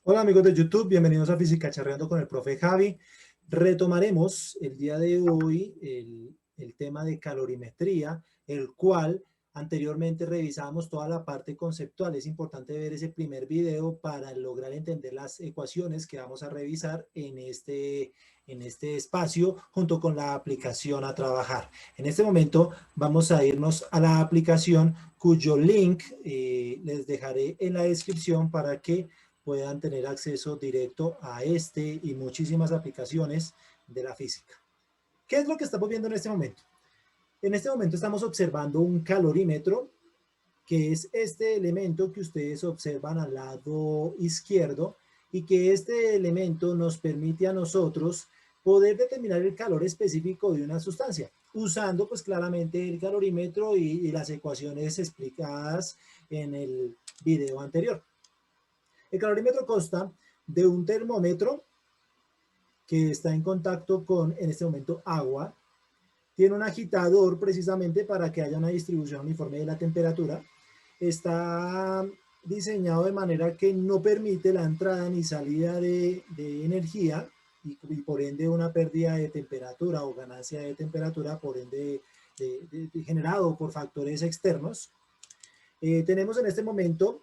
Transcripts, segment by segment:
Hola amigos de YouTube, bienvenidos a Física Charreando con el profe Javi. Retomaremos el día de hoy el tema de calorimetría, el cual anteriormente revisábamos toda la parte conceptual. Es importante ver ese primer video para lograr entender las ecuaciones que vamos a revisar en este espacio junto con la aplicación a trabajar. En este momento vamos a irnos a la aplicación cuyo link les dejaré en la descripción para que puedan tener acceso directo a este y muchísimas aplicaciones de la física. ¿Qué es lo que estamos viendo en este momento? En este momento estamos observando un calorímetro, que es este elemento que ustedes observan al lado izquierdo y que este elemento nos permite a nosotros poder determinar el calor específico de una sustancia, usando pues claramente el calorímetro y las ecuaciones explicadas en el video anterior. El calorímetro consta de un termómetro que está en contacto con, en este momento, agua. Tiene un agitador precisamente para que haya una distribución uniforme de la temperatura. Está diseñado de manera que no permite la entrada ni salida de energía y por ende una pérdida de temperatura o ganancia de temperatura por ende generado por factores externos. Tenemos en este momento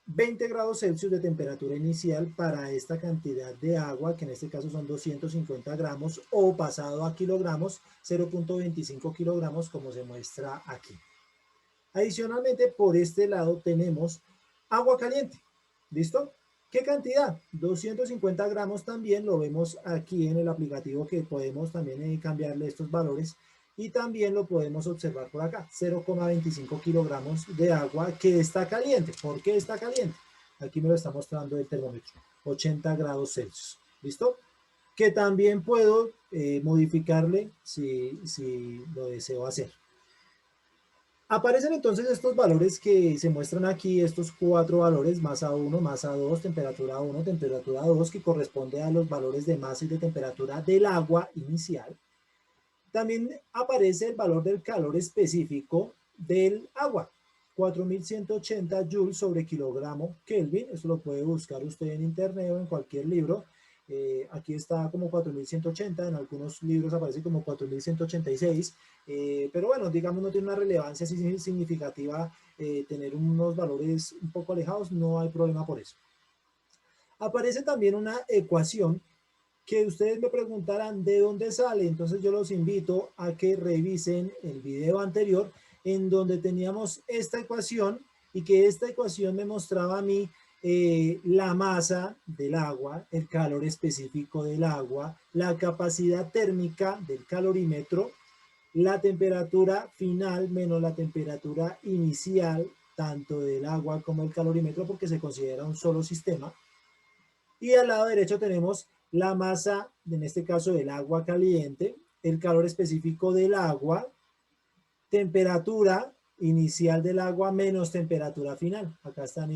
20 grados Celsius de temperatura inicial para esta cantidad de agua, que en este caso son 250 gramos, o pasado a kilogramos, 0.25 kilogramos, como se muestra aquí. Adicionalmente, por este lado tenemos agua caliente. ¿Listo? ¿Qué cantidad? 250 gramos también lo vemos aquí en el aplicativo, que podemos también cambiarle estos valores. Y también lo podemos observar por acá, 0,25 kilogramos de agua que está caliente. ¿Por qué está caliente? Aquí me lo está mostrando el termómetro, 80 grados Celsius. ¿Listo? Que también puedo modificarle si lo deseo hacer. Aparecen entonces estos valores que se muestran aquí, estos cuatro valores, masa 1, masa 2, temperatura 1, temperatura 2, que corresponde a los valores de masa y de temperatura del agua inicial. También aparece el valor del calor específico del agua, 4180 joules sobre kilogramo Kelvin. Eso lo puede buscar usted en internet o en cualquier libro. Aquí está como 4180, en algunos libros aparece como 4186, pero bueno, digamos no tiene una relevancia así significativa tener unos valores un poco alejados, no hay problema por eso. Aparece también una ecuación que ustedes me preguntarán de dónde sale. Entonces yo los invito a que revisen el video anterior en donde teníamos esta ecuación y que esta ecuación me mostraba a mí la masa del agua, el calor específico del agua, la capacidad térmica del calorímetro, la temperatura final menos la temperatura inicial, tanto del agua como del calorímetro, porque se considera un solo sistema. Y al lado derecho tenemos la masa, en este caso del agua caliente, el calor específico del agua, temperatura inicial del agua menos temperatura final. Acá están,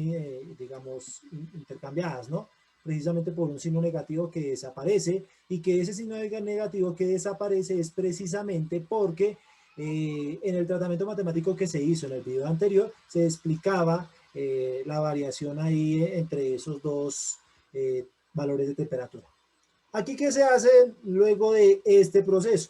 digamos, intercambiadas, ¿no? Precisamente por un signo negativo que desaparece, y que ese signo negativo que desaparece es precisamente porque en el tratamiento matemático que se hizo en el video anterior se explicaba la variación ahí entre esos dos valores de temperatura. Aquí, ¿qué se hace luego de este proceso?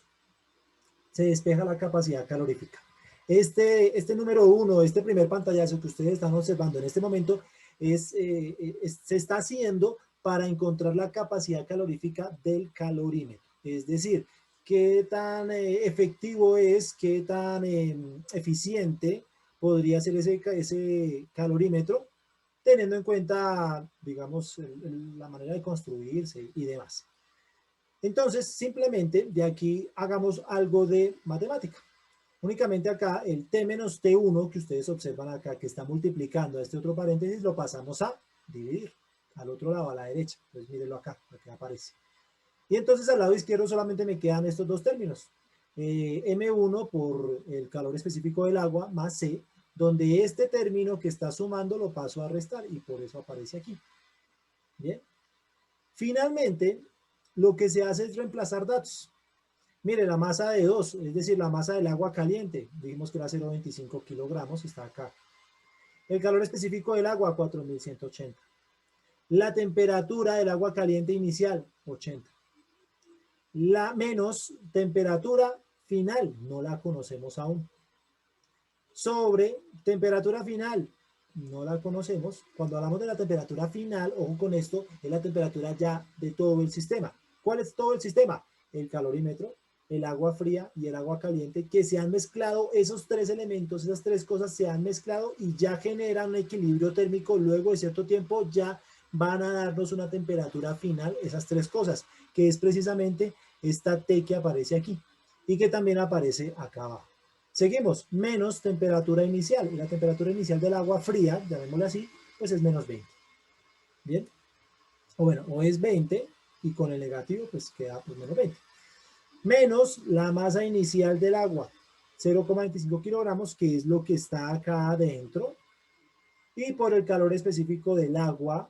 Se despeja la capacidad calorífica. Este número 1, este primer pantallazo que ustedes están observando en este momento, se está haciendo para encontrar la capacidad calorífica del calorímetro. Es decir, qué tan efectivo es, qué tan eficiente podría ser ese calorímetro, teniendo en cuenta, digamos, la manera de construirse y demás. Entonces, simplemente de aquí hagamos algo de matemática. Únicamente acá el t menos t1 que ustedes observan acá, que está multiplicando a este otro paréntesis, lo pasamos a dividir al otro lado, a la derecha. Entonces mírenlo acá, aquí aparece. Y entonces al lado izquierdo solamente me quedan estos dos términos. M1 por el calor específico del agua más C, donde este término que está sumando lo paso a restar y por eso aparece aquí. Bien. Finalmente, lo que se hace es reemplazar datos. Mire, la masa de 2, es decir, la masa del agua caliente, dijimos que era 0,25 kilogramos, está acá. El calor específico del agua, 4180. La temperatura del agua caliente inicial, 80. La menos temperatura final, no la conocemos aún. Sobre temperatura final, no la conocemos. Cuando hablamos de la temperatura final, ojo con esto, es la temperatura ya de todo el sistema. ¿Cuál es todo el sistema? El calorímetro, el agua fría y el agua caliente, que se han mezclado, esos tres elementos, esas tres cosas se han mezclado y ya generan un equilibrio térmico. Luego de cierto tiempo ya van a darnos una temperatura final, esas tres cosas, que es precisamente esta T que aparece aquí y que también aparece acá abajo. Seguimos, menos temperatura inicial. Y la temperatura inicial del agua fría, llamémosla así, pues es menos 20. ¿Bien? O bueno, o es 20 y con el negativo pues queda pues menos 20. Menos la masa inicial del agua, 0,25 kilogramos, que es lo que está acá adentro. Y por el calor específico del agua,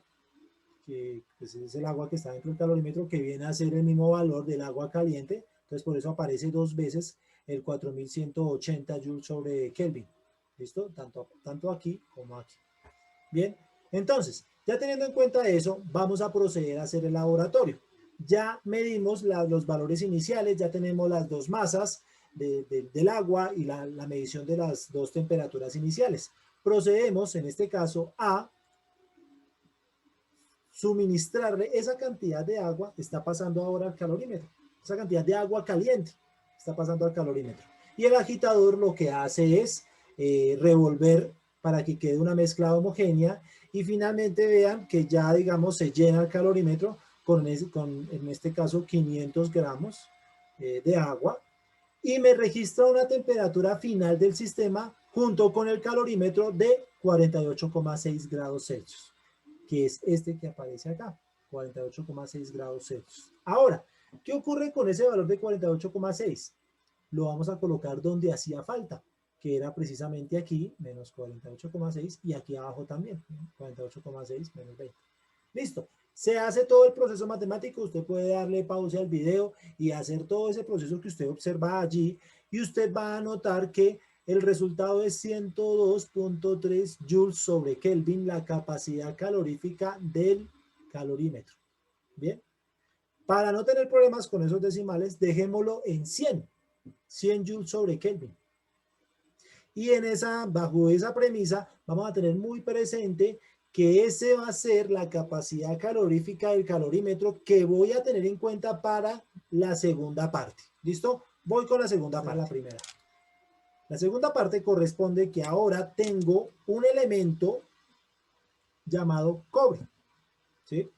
que pues es el agua que está dentro del calorímetro, que viene a ser el mismo valor del agua caliente. Entonces por eso aparece dos veces el 4180 joules sobre Kelvin. ¿Listo? Tanto aquí como aquí. Bien, entonces, ya teniendo en cuenta eso, vamos a proceder a hacer el laboratorio. Ya medimos los valores iniciales, ya tenemos las dos masas del agua y la medición de las dos temperaturas iniciales. Procedemos, en este caso, a suministrarle esa cantidad de agua, está pasando ahora al calorímetro. Esa cantidad de agua caliente está pasando al calorímetro. Y el agitador lo que hace es revolver para que quede una mezcla homogénea y finalmente vean que ya, digamos, se llena el calorímetro con en este caso, 500 gramos de agua y me registra una temperatura final del sistema junto con el calorímetro de 48,6 grados Celsius, que es este que aparece acá, 48,6 grados Celsius. Ahora, ¿qué ocurre con ese valor de 48,6? Lo vamos a colocar donde hacía falta, que era precisamente aquí, menos 48,6, y aquí abajo también, 48,6 menos 20. Listo. Se hace todo el proceso matemático, usted puede darle pausa al video y hacer todo ese proceso que usted observa allí, y usted va a notar que el resultado es 102.3 joules sobre Kelvin, la capacidad calorífica del calorímetro. Bien. Para no tener problemas con esos decimales, dejémoslo en 100 joules sobre Kelvin. Y bajo esa premisa vamos a tener muy presente que ese va a ser la capacidad calorífica del calorímetro que voy a tener en cuenta para la segunda parte. ¿Listo? Voy con la segunda parte. La primera. La segunda parte corresponde que ahora tengo un elemento llamado cobre. ¿Sí?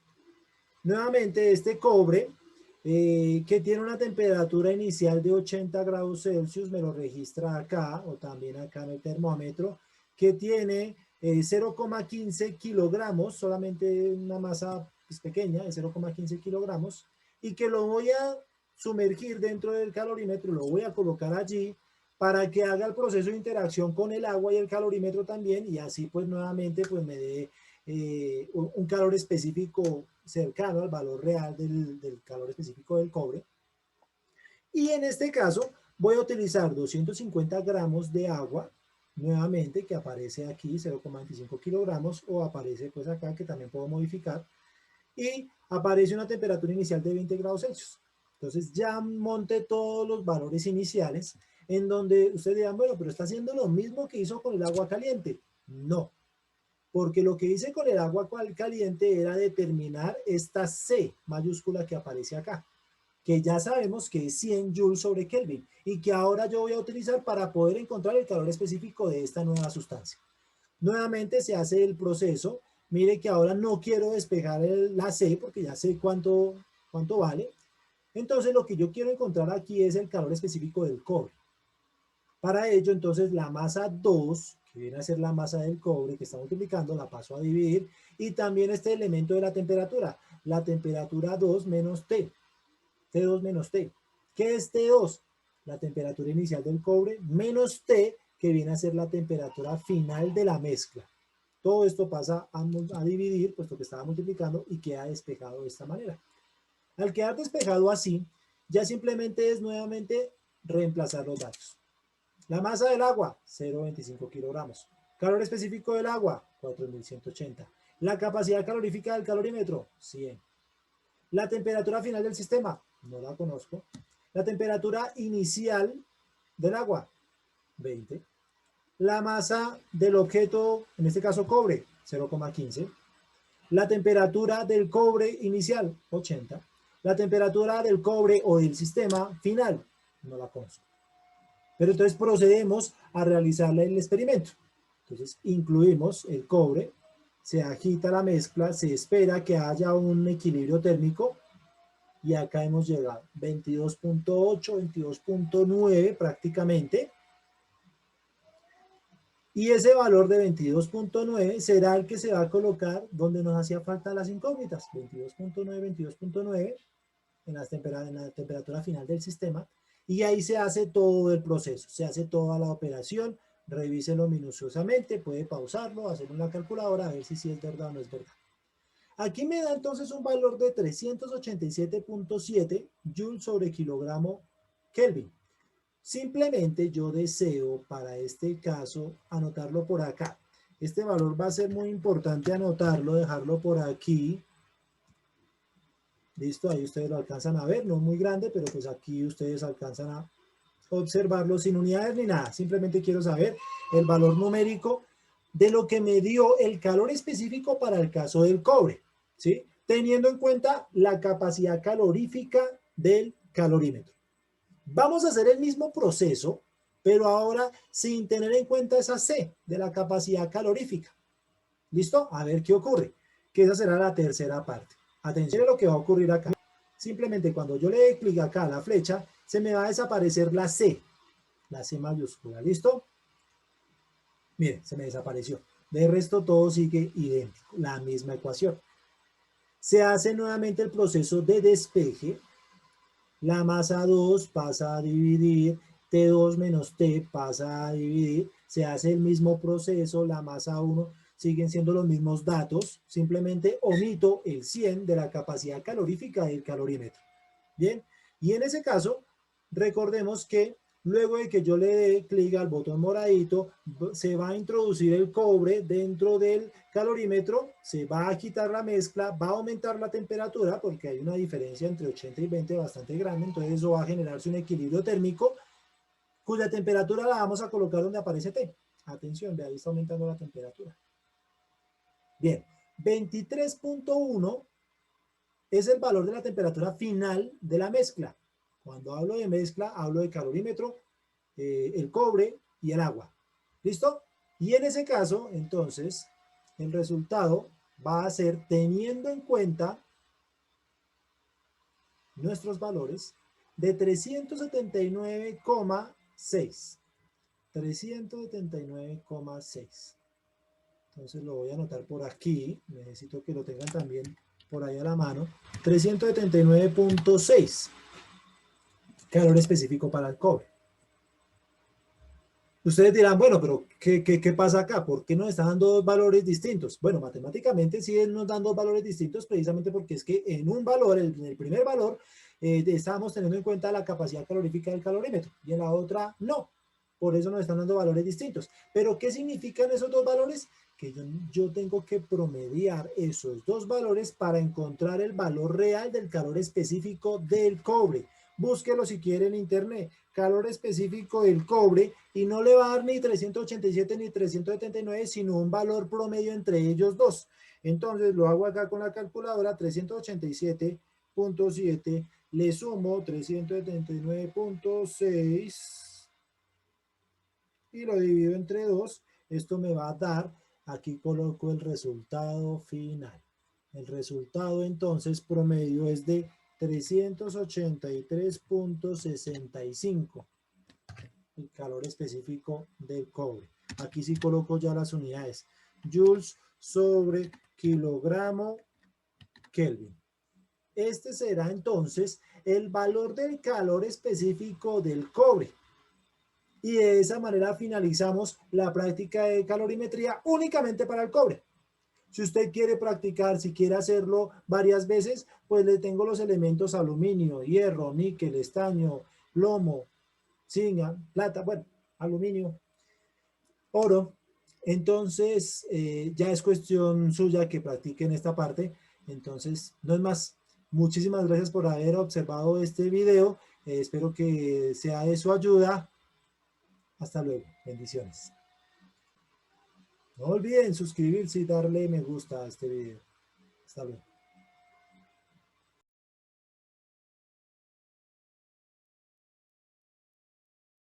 Nuevamente este cobre que tiene una temperatura inicial de 80 grados Celsius, me lo registra acá o también acá en el termómetro, que tiene 0,15 kilogramos, solamente una masa pues, pequeña de 0,15 kilogramos, y que lo voy a sumergir dentro del calorímetro, lo voy a colocar allí para que haga el proceso de interacción con el agua y el calorímetro también, y así pues nuevamente pues me dé un calor específico cercano al valor real del calor específico del cobre. Y en este caso voy a utilizar 250 gramos de agua, nuevamente que aparece aquí 0,25 kilogramos o aparece pues acá que también puedo modificar y aparece una temperatura inicial de 20 grados Celsius. Entonces ya monté todos los valores iniciales en donde ustedes dirán, bueno, pero está haciendo lo mismo que hizo con el agua caliente. No, porque lo que hice con el agua caliente era determinar esta C mayúscula que aparece acá, que ya sabemos que es 100 joules sobre Kelvin y que ahora yo voy a utilizar para poder encontrar el calor específico de esta nueva sustancia. Nuevamente se hace el proceso. Mire que ahora no quiero despejar la C porque ya sé cuánto vale. Entonces lo que yo quiero encontrar aquí es el calor específico del cobre. Para ello, entonces, la masa 2, que viene a ser la masa del cobre que está multiplicando, la paso a dividir. Y también este elemento de la temperatura 2 menos T, T2 menos T. ¿Qué es T2? La temperatura inicial del cobre menos T, que viene a ser la temperatura final de la mezcla. Todo esto pasa a dividir, puesto que estaba multiplicando, y queda despejado de esta manera. Al quedar despejado así, ya simplemente es nuevamente reemplazar los datos. La masa del agua, 0,25 kilogramos. Calor específico del agua, 4180. La capacidad calorífica del calorímetro, 100. La temperatura final del sistema, no la conozco. La temperatura inicial del agua, 20. La masa del objeto, en este caso cobre, 0,15. La temperatura del cobre inicial, 80. La temperatura del cobre o del sistema final, no la conozco. Pero entonces procedemos a realizar el experimento. Entonces incluimos el cobre, se agita la mezcla, se espera que haya un equilibrio térmico y acá hemos llegado 22.8, 22.9 prácticamente. Y ese valor de 22.9 será el que se va a colocar donde nos hacía falta las incógnitas, 22.9, 22.9 en la temperatura final del sistema. Y ahí se hace todo el proceso, se hace toda la operación, revíselo minuciosamente, puede pausarlo, hacer una calculadora, a ver si es verdad o no es verdad. Aquí me da entonces un valor de 387.7 joules sobre kilogramo Kelvin. Simplemente yo deseo para este caso anotarlo por acá. Este valor va a ser muy importante anotarlo, dejarlo por aquí. Listo, ahí ustedes lo alcanzan a ver, no muy grande, pero pues aquí ustedes alcanzan a observarlo sin unidades ni nada. Simplemente quiero saber el valor numérico de lo que me dio el calor específico para el caso del cobre, ¿sí? Teniendo en cuenta la capacidad calorífica del calorímetro. Vamos a hacer el mismo proceso, pero ahora sin tener en cuenta esa C de la capacidad calorífica. ¿Listo? A ver qué ocurre, que esa será la tercera parte. Atención a lo que va a ocurrir acá. Simplemente cuando yo le dé clic acá a la flecha, se me va a desaparecer la C mayúscula. ¿Listo? Miren, se me desapareció. De resto todo sigue idéntico, la misma ecuación. Se hace nuevamente el proceso de despeje. La masa 2 pasa a dividir, T2 menos T pasa a dividir, se hace el mismo proceso, la masa 1 siguen siendo los mismos datos, simplemente omito el 100 de la capacidad calorífica del calorímetro. Bien, y en ese caso, recordemos que luego de que yo le dé clic al botón moradito, se va a introducir el cobre dentro del calorímetro, se va a quitar la mezcla, va a aumentar la temperatura porque hay una diferencia entre 80 y 20 bastante grande, entonces eso va a generarse un equilibrio térmico cuya temperatura la vamos a colocar donde aparece T. Atención, de ahí está aumentando la temperatura. Bien, 23.1 es el valor de la temperatura final de la mezcla. Cuando hablo de mezcla, hablo de calorímetro, el cobre y el agua. ¿Listo? Y en ese caso, entonces, el resultado va a ser, teniendo en cuenta nuestros valores, de 379,6. 379,6. Entonces lo voy a anotar por aquí. Necesito que lo tengan también por ahí a la mano. 379.6. Calor específico para el cobre. Ustedes dirán, bueno, pero ¿qué pasa acá? ¿Por qué nos están dando dos valores distintos? Bueno, matemáticamente sí nos dan dos valores distintos precisamente porque es que en un valor, en el primer valor, estábamos teniendo en cuenta la capacidad calorífica del calorímetro y en la otra no. Por eso nos están dando valores distintos. ¿Pero qué significan esos dos valores? Que yo tengo que promediar esos dos valores para encontrar el valor real del calor específico del cobre. Búsquelo si quiere en internet, calor específico del cobre, y no le va a dar ni 387 ni 379, sino un valor promedio entre ellos dos. Entonces lo hago acá con la calculadora, 387.7, le sumo 379.6 y lo divido entre 2. Esto me va a dar, aquí coloco el resultado final. El resultado entonces promedio es de 383.65, el calor específico del cobre. Aquí sí coloco ya las unidades, joules sobre kilogramo Kelvin. Este será entonces el valor del calor específico del cobre. Y de esa manera finalizamos la práctica de calorimetría únicamente para el cobre. Si usted quiere practicar, si quiere hacerlo varias veces, pues le tengo los elementos aluminio, hierro, níquel, estaño, plomo, zinc, plata, bueno, aluminio, oro, Entonces, ya es cuestión suya que practiquen esta parte. Entonces, no es más. Muchísimas gracias por haber observado este video. Espero que sea de su ayuda. Hasta luego. Bendiciones. No olviden suscribirse y darle me gusta a este video. Hasta luego.